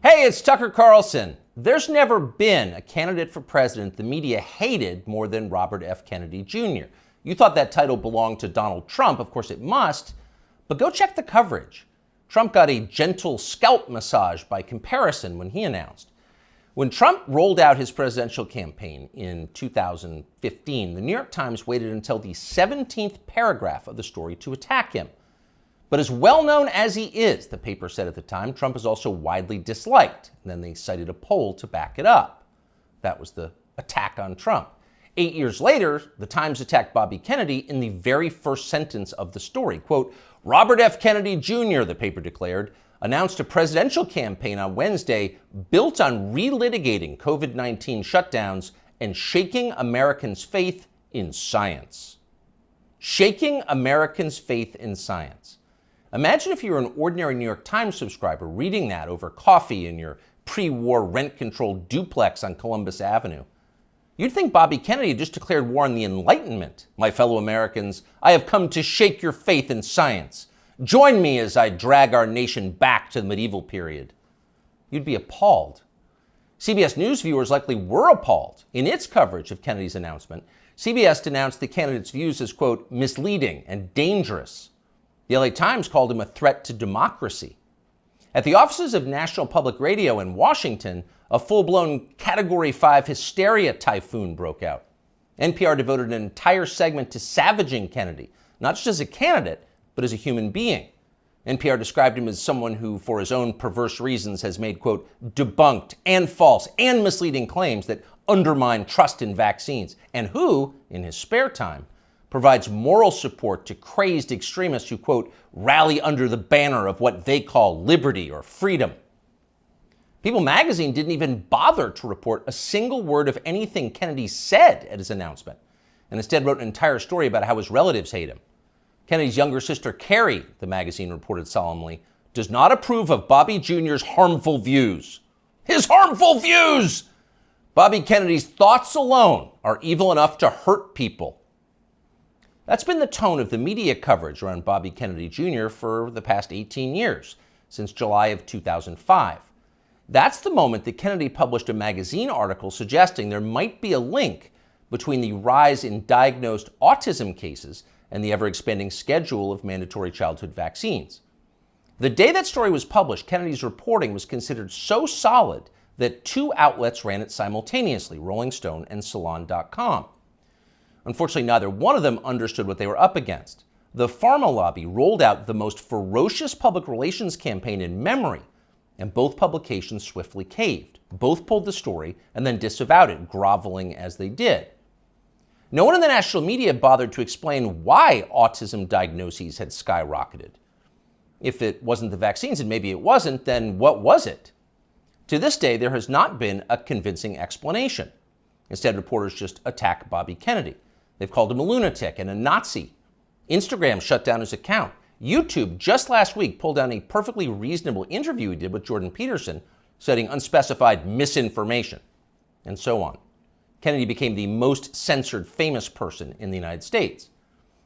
Hey, it's Tucker Carlson. There's never been a candidate for president the media hated more than Robert F. Kennedy Jr. You thought that title belonged to Donald Trump. Of course it must, but go check the coverage. Trump got a gentle scalp massage by comparison when he announced. When Trump rolled out his presidential campaign in 2015, the New York Times waited until the 17th paragraph of the story to attack him. But as well known as he is, the paper said at the time, Trump is also widely disliked. And then they cited a poll to back it up. That was the attack on Trump. 8 years later, the Times attacked Bobby Kennedy in the very first sentence of the story. Quote, Robert F. Kennedy Jr., the paper declared, announced a presidential campaign on Wednesday built on relitigating COVID-19 shutdowns and shaking Americans' faith in science. Shaking Americans' faith in science. Imagine if you were an ordinary New York Times subscriber reading that over coffee in your pre-war rent-controlled duplex on Columbus Avenue. You'd think Bobby Kennedy just declared war on the Enlightenment. My fellow Americans, I have come to shake your faith in science. Join me as I drag our nation back to the medieval period. You'd be appalled. CBS News viewers likely were appalled. In its coverage of Kennedy's announcement, CBS denounced the candidate's views as, quote, misleading and dangerous. The LA Times called him a threat to democracy. At the offices of National Public Radio in Washington, a full-blown Category 5 hysteria typhoon broke out. NPR devoted an entire segment to savaging Kennedy, not just as a candidate, but as a human being. NPR described him as someone who, for his own perverse reasons, has made, quote, debunked and false and misleading claims that undermine trust in vaccines, and who, in his spare time, provides moral support to crazed extremists who, quote, rally under the banner of what they call liberty or freedom. People magazine didn't even bother to report a single word of anything Kennedy said at his announcement, and instead wrote an entire story about how his relatives hate him. Kennedy's younger sister, Carrie, the magazine reported solemnly, does not approve of Bobby Jr.'s harmful views. His harmful views! Bobby Kennedy's thoughts alone are evil enough to hurt people. That's been the tone of the media coverage around Bobby Kennedy Jr. for the past 18 years, since July of 2005. That's the moment that Kennedy published a magazine article suggesting there might be a link between the rise in diagnosed autism cases and the ever-expanding schedule of mandatory childhood vaccines. The day that story was published, Kennedy's reporting was considered so solid that two outlets ran it simultaneously, Rolling Stone and Salon.com. Unfortunately, neither one of them understood what they were up against. The pharma lobby rolled out the most ferocious public relations campaign in memory, and both publications swiftly caved. Both pulled the story and then disavowed it, groveling as they did. No one in the national media bothered to explain why autism diagnoses had skyrocketed. If it wasn't the vaccines, and maybe it wasn't, then what was it? To this day, there has not been a convincing explanation. Instead, reporters just attack Bobby Kennedy. They've called him a lunatic and a Nazi. Instagram shut down his account. YouTube just last week pulled down a perfectly reasonable interview he did with Jordan Peterson, citing unspecified misinformation, and so on. Kennedy became the most censored famous person in the United States.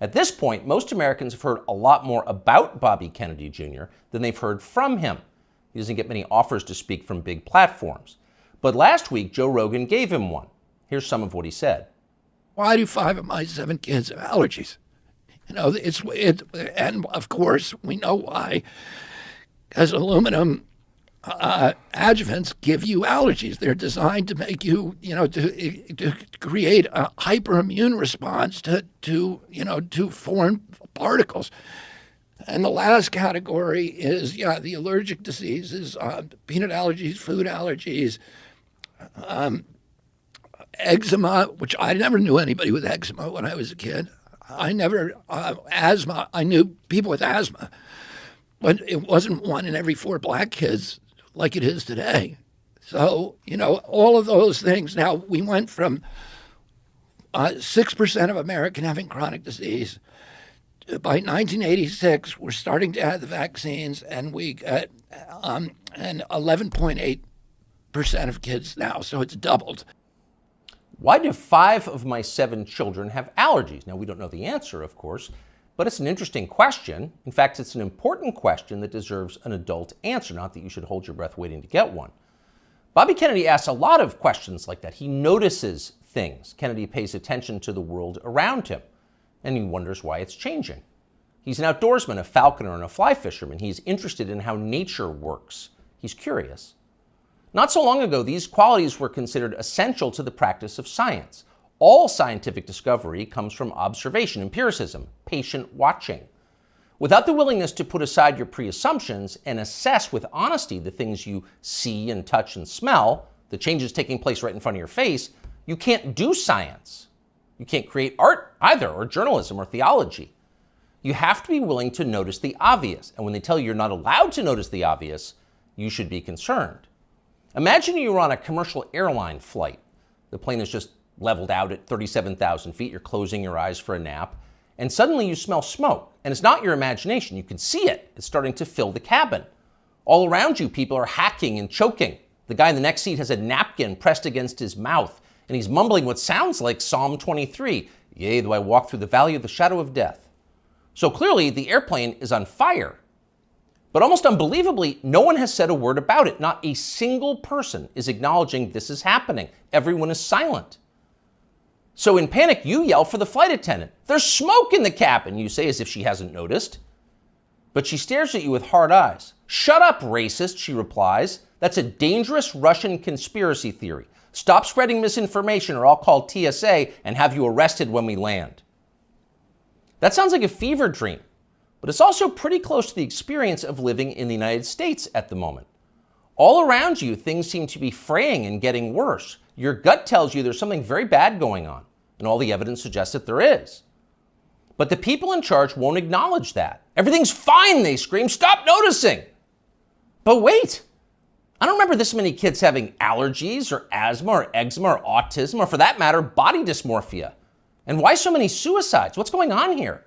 At this point, most Americans have heard a lot more about Bobby Kennedy Jr. than they've heard from him. He doesn't get many offers to speak from big platforms. But last week, Joe Rogan gave him one. Here's some of what he said. Why do 5 of my 7 kids have allergies? You know, and of course, we know why. Because aluminum adjuvants give you allergies. They're designed to make you, to create a hyperimmune response to foreign particles. And the last category is, the allergic diseases, peanut allergies, food allergies, eczema, which I never knew anybody with eczema when I was a kid. I never, asthma, I knew people with asthma, but it wasn't 1 in every 4 black kids like it is today. So, all of those things. Now, we went from 6% of American having chronic disease. By 1986, we're starting to add the vaccines, and we got and 11.8% of kids now, so it's doubled. Why do 5 of my 7 children have allergies? Now, we don't know the answer, of course. But it's an interesting question. In fact, it's an important question that deserves an adult answer, not that you should hold your breath waiting to get one. Bobby Kennedy asks a lot of questions like that. He notices things. Kennedy pays attention to the world around him, and he wonders why it's changing. He's an outdoorsman, a falconer, and a fly fisherman. He's interested in how nature works. He's curious. Not so long ago, these qualities were considered essential to the practice of science. All scientific discovery comes from observation, empiricism, patient watching. Without the willingness to put aside your pre-assumptions and assess with honesty the things you see and touch and smell, the changes taking place right in front of your face, you can't do science. You can't create art either, or journalism, or theology. You have to be willing to notice the obvious, and when they tell you you're not allowed to notice the obvious, you should be concerned. Imagine you were on a commercial airline flight. The plane is just leveled out at 37,000 feet, you're closing your eyes for a nap, and suddenly you smell smoke. And it's not your imagination, you can see it. It's starting to fill the cabin. All around you, people are hacking and choking. The guy in the next seat has a napkin pressed against his mouth, and he's mumbling what sounds like Psalm 23, "Yea, though I walk through the valley of the shadow of death." So clearly, the airplane is on fire. But almost unbelievably, no one has said a word about it. Not a single person is acknowledging this is happening. Everyone is silent. So in panic, you yell for the flight attendant. "There's smoke in the cabin," you say, as if she hasn't noticed. But she stares at you with hard eyes. "Shut up, racist," she replies. "That's a dangerous Russian conspiracy theory. Stop spreading misinformation or I'll call TSA and have you arrested when we land." That sounds like a fever dream, but it's also pretty close to the experience of living in the United States at the moment. All around you, things seem to be fraying and getting worse. Your gut tells you there's something very bad going on, and all the evidence suggests that there is. But the people in charge won't acknowledge that. "Everything's fine," they scream. "Stop noticing." But wait, I don't remember this many kids having allergies or asthma or eczema or autism, or for that matter, body dysmorphia. And why so many suicides? What's going on here?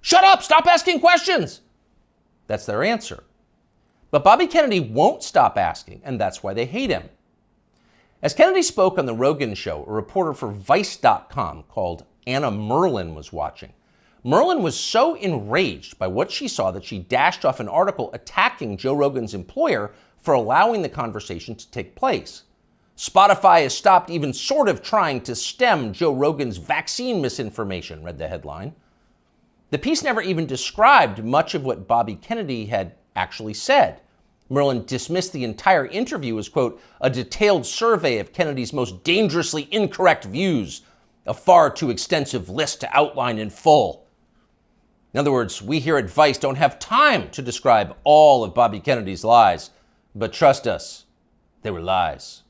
"Shut up, stop asking questions." That's their answer. But Bobby Kennedy won't stop asking, and that's why they hate him. As Kennedy spoke on the Rogan show, a reporter for Vice.com called Anna Merlin was watching. Merlin was so enraged by what she saw that she dashed off an article attacking Joe Rogan's employer for allowing the conversation to take place. "Spotify has stopped even sort of trying to stem Joe Rogan's vaccine misinformation," read the headline. The piece never even described much of what Bobby Kennedy had actually said. Merlin dismissed the entire interview as, quote, "a detailed survey of Kennedy's most dangerously incorrect views, a far too extensive list to outline in full." In other words, we here at Vice don't have time to describe all of Bobby Kennedy's lies, but trust us, they were lies.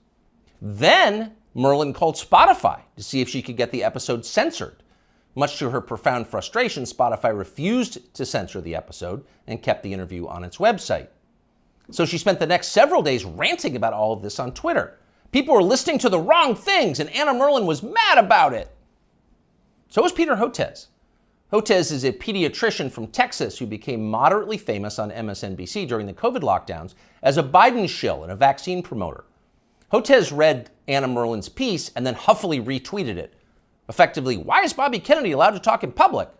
Then Merlin called Spotify to see if she could get the episode censored. Much to her profound frustration, Spotify refused to censor the episode and kept the interview on its website. So she spent the next several days ranting about all of this on Twitter. People were listening to the wrong things, and Anna Merlin was mad about it. So was Peter Hotez. Hotez is a pediatrician from Texas who became moderately famous on MSNBC during the COVID lockdowns as a Biden shill and a vaccine promoter. Hotez read Anna Merlin's piece and then huffily retweeted it. Effectively, "Why is Bobby Kennedy allowed to talk in public?"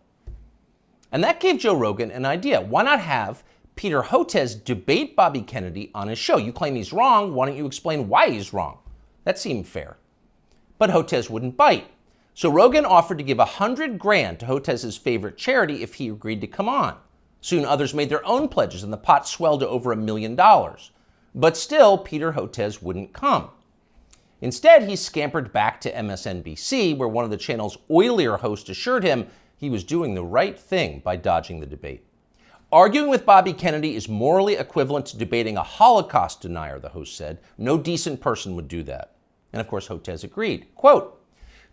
And that gave Joe Rogan an idea. Why not have Peter Hotez debate Bobby Kennedy on his show? You claim he's wrong, why don't you explain why he's wrong? That seemed fair. But Hotez wouldn't bite. So Rogan offered to give $100,000 to Hotez's favorite charity if he agreed to come on. Soon others made their own pledges and the pot swelled to over $1 million. But still, Peter Hotez wouldn't come. Instead, he scampered back to MSNBC, where one of the channel's oilier hosts assured him he was doing the right thing by dodging the debate. "Arguing with Bobby Kennedy is morally equivalent to debating a Holocaust denier," the host said. "No decent person would do that." And of course, Hotez agreed. Quote,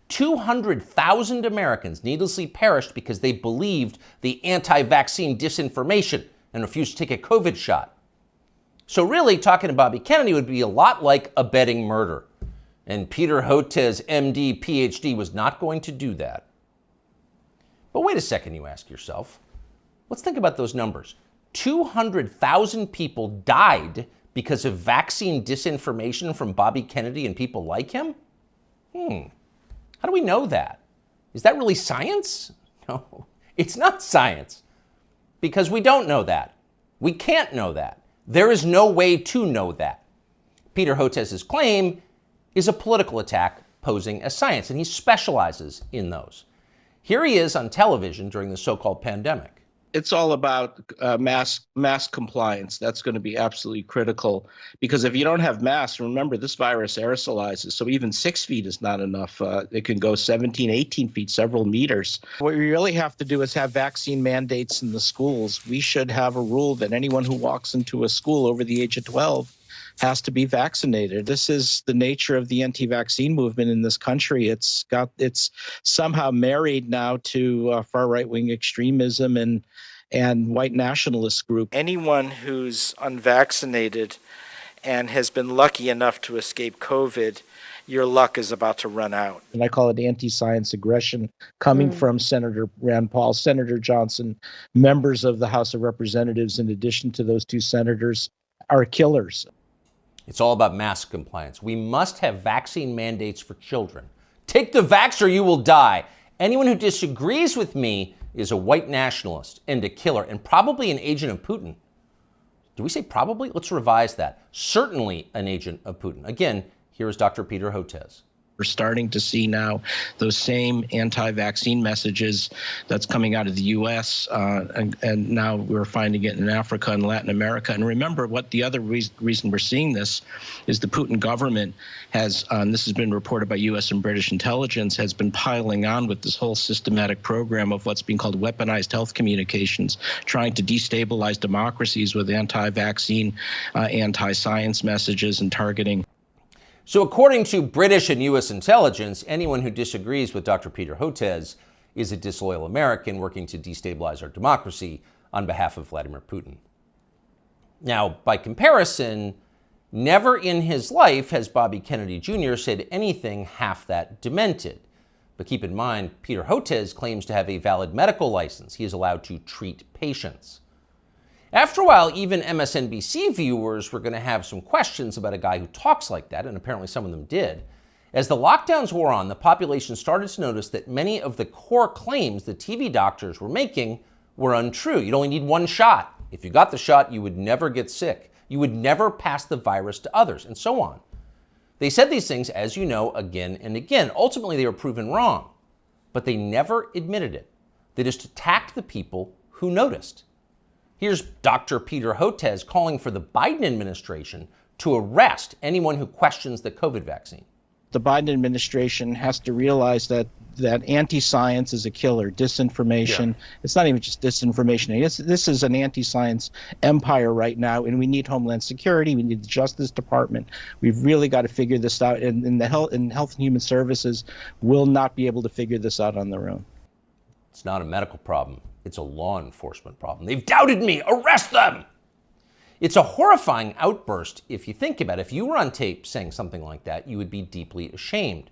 200,000 Americans needlessly perished because they believed the anti-vaccine disinformation and refused to take a COVID shot. So really, talking to Bobby Kennedy would be a lot like abetting murder. And Peter Hotez, MD, PhD, was not going to do that. But wait a second, you ask yourself. Let's think about those numbers. 200,000 people died because of vaccine disinformation from Bobby Kennedy and people like him? How do we know that? Is that really science? No, It's not science, because we don't know that. We can't know that. There is no way to know that. Peter Hotez's claim is a political attack posing as science, and he specializes in those. Here he is on television during the so-called pandemic. It's all about mask compliance. That's going to be absolutely critical, because if you don't have masks, remember, this virus aerosolizes. So even 6 feet is not enough. It can go 17, 18 feet, several meters. What we really have to do is have vaccine mandates in the schools. We should have a rule that anyone who walks into a school over the age of 12 has to be vaccinated. This is the nature of the anti-vaccine movement in this country. It's somehow married now to far right-wing extremism and white nationalist group. Anyone who's unvaccinated and has been lucky enough to escape COVID, your luck is about to run out. And I call it anti-science aggression coming from Senator Rand Paul, Senator Johnson, members of the House of Representatives, in addition to those two senators, are killers. It's all about mask compliance. We must have vaccine mandates for children. Take the vax or you will die. Anyone who disagrees with me is a white nationalist and a killer, and probably an agent of Putin. Do we say probably? Let's revise that. Certainly an agent of Putin. Again, here is Dr. Peter Hotez. We're starting to see now those same anti-vaccine messages that's coming out of the U.S. And now we're finding it in Africa and Latin America. And remember, what the other reason we're seeing this is the Putin government has, this has been reported by U.S. and British intelligence, has been piling on with this whole systematic program of what's being called weaponized health communications, trying to destabilize democracies with anti-vaccine, anti-science messages and targeting. So according to British and U.S. intelligence, anyone who disagrees with Dr. Peter Hotez is a disloyal American working to destabilize our democracy on behalf of Vladimir Putin. Now, by comparison, never in his life has Bobby Kennedy Jr. said anything half that demented. But keep in mind, Peter Hotez claims to have a valid medical license. He is allowed to treat patients. After a while, even MSNBC viewers were going to have some questions about a guy who talks like that, and apparently some of them did. As the lockdowns wore on, the population started to notice that many of the core claims the TV doctors were making were untrue. You'd only need one shot. If you got the shot, you would never get sick. You would never pass the virus to others, and so on. They said these things, as you know, again and again. Ultimately, they were proven wrong, but they never admitted it. They just attacked the people who noticed. Here's Dr. Peter Hotez calling for the Biden administration to arrest anyone who questions the COVID vaccine. The Biden administration has to realize that anti-science is a killer, disinformation. Yeah. It's not even just disinformation. This is an anti-science empire right now, and we need Homeland Security. We need the Justice Department. We've really got to figure this out, and Health and Human Services will not be able to figure this out on their own. It's not a medical problem. It's a law enforcement problem. They've doubted me. Arrest them! It's a horrifying outburst if you think about it. If you were on tape saying something like that, you would be deeply ashamed.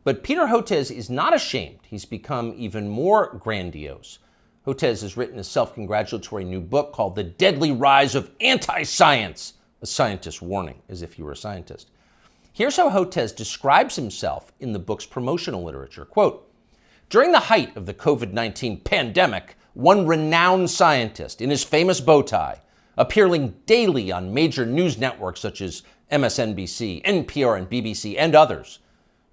But Peter Hotez is not ashamed. He's become even more grandiose. Hotez has written a self-congratulatory new book called The Deadly Rise of Anti-Science, a scientist's warning, as if you were a scientist. Here's how Hotez describes himself in the book's promotional literature. Quote, during the height of the COVID-19 pandemic, one renowned scientist in his famous bow tie, appearing daily on major news networks such as MSNBC, NPR, and BBC, and others,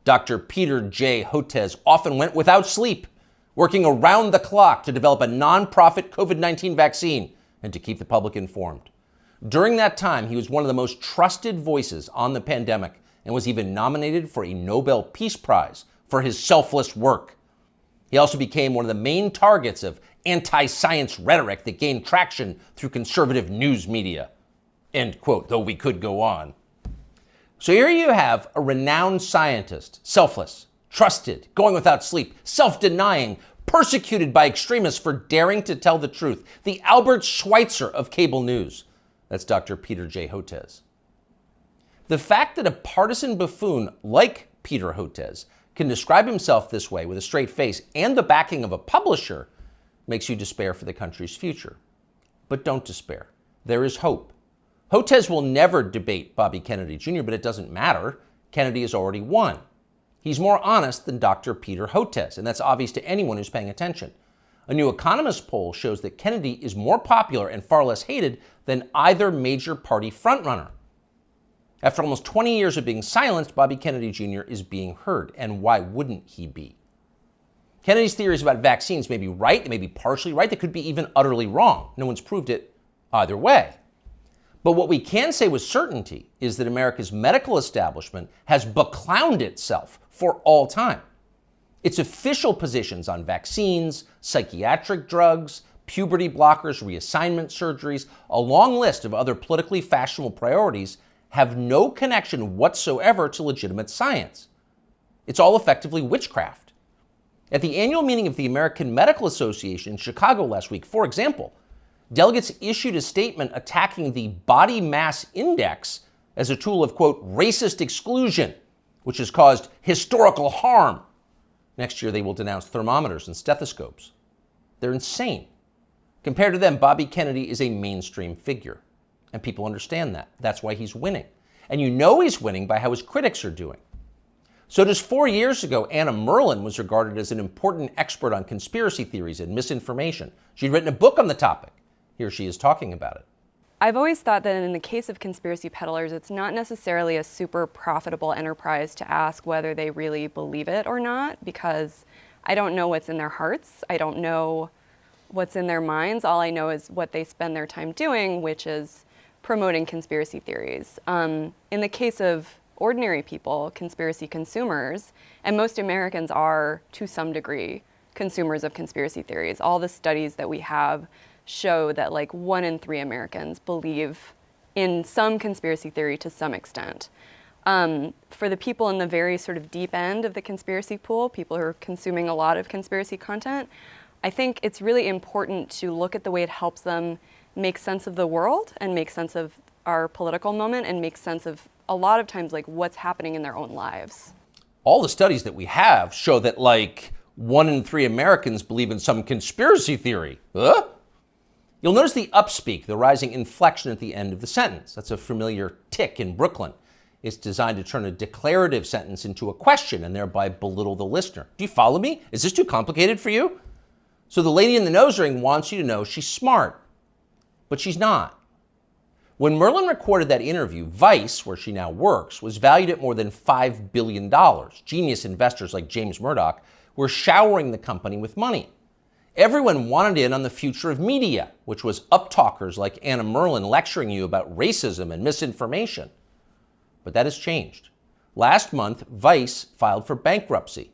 Dr. Peter J. Hotez often went without sleep, working around the clock to develop a nonprofit COVID-19 vaccine and to keep the public informed. During that time, he was one of the most trusted voices on the pandemic and was even nominated for a Nobel Peace Prize for his selfless work. He also became one of the main targets of anti-science rhetoric that gained traction through conservative news media. End quote, though we could go on. So here you have a renowned scientist, selfless, trusted, going without sleep, self-denying, persecuted by extremists for daring to tell the truth. The Albert Schweitzer of cable news. That's Dr. Peter J. Hotez. The fact that a partisan buffoon like Peter Hotez can describe himself this way with a straight face and the backing of a publisher makes you despair for the country's future. But don't despair. There is hope. Hotez will never debate Bobby Kennedy Jr., but it doesn't matter. Kennedy has already won. He's more honest than Dr. Peter Hotez, and that's obvious to anyone who's paying attention. A New Economist poll shows that Kennedy is more popular and far less hated than either major party frontrunner. After almost 20 years of being silenced, Bobby Kennedy Jr. is being heard. And why wouldn't he be? Kennedy's theories about vaccines may be right, they may be partially right, they could be even utterly wrong. No one's proved it either way. But what we can say with certainty is that America's medical establishment has beclowned itself for all time. Its official positions on vaccines, psychiatric drugs, puberty blockers, reassignment surgeries, a long list of other politically fashionable priorities have no connection whatsoever to legitimate science. It's all effectively witchcraft. At the annual meeting of the American Medical Association in Chicago last week, for example, delegates issued a statement attacking the body mass index as a tool of, quote, racist exclusion, which has caused historical harm. Next year, they will denounce thermometers and stethoscopes. They're insane. Compared to them, Bobby Kennedy is a mainstream figure. And people understand that. That's why he's winning. And you know he's winning by how his critics are doing. So just 4 years ago, Anna Merlan was regarded as an important expert on conspiracy theories and misinformation. She'd written a book on the topic. Here she is talking about it. I've always thought that in the case of conspiracy peddlers, it's not necessarily a super profitable enterprise to ask whether they really believe it or not, because I don't know what's in their hearts. I don't know what's in their minds. All I know is what they spend their time doing, which is promoting conspiracy theories. In the case of ordinary people, conspiracy consumers, and most Americans are, to some degree, consumers of conspiracy theories. All the studies that we have show that like 1 in 3 Americans believe in some conspiracy theory to some extent. For the people in the very sort of deep end of the conspiracy pool, people who are consuming a lot of conspiracy content, I think it's really important to look at the way it helps them make sense of the world and make sense of our political moment and make sense of a lot of times like what's happening in their own lives. All the studies that we have show that like 1 in 3 Americans believe in some conspiracy theory. Huh? You'll notice the upspeak, the rising inflection at the end of the sentence. That's a familiar tick in Brooklyn. It's designed to turn a declarative sentence into a question and thereby belittle the listener. Do you follow me? Is this too complicated for you? So the lady in the nose ring wants you to know she's smart, but she's not. When Merlan recorded that interview, Vice, where she now works, was valued at more than $5 billion. Genius investors like James Murdoch were showering the company with money. Everyone wanted in on the future of media, which was uptalkers like Anna Merlan lecturing you about racism and misinformation. But that has changed. Last month, Vice filed for bankruptcy.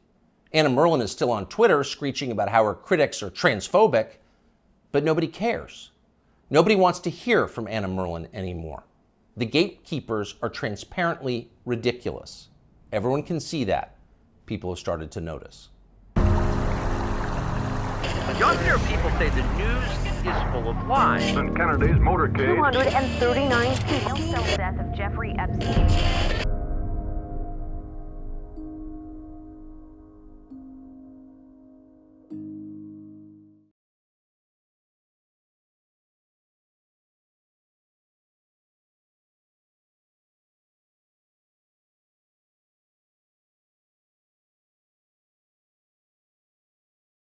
Anna Merlan is still on Twitter screeching about how her critics are transphobic, but nobody cares. Nobody wants to hear from Anna Merlan anymore. The gatekeepers are transparently ridiculous. Everyone can see that. People have started to notice. Younger people say the news is full of lies. In Kennedy's motorcade. 239 people. Jail cell death of Jeffrey Epstein.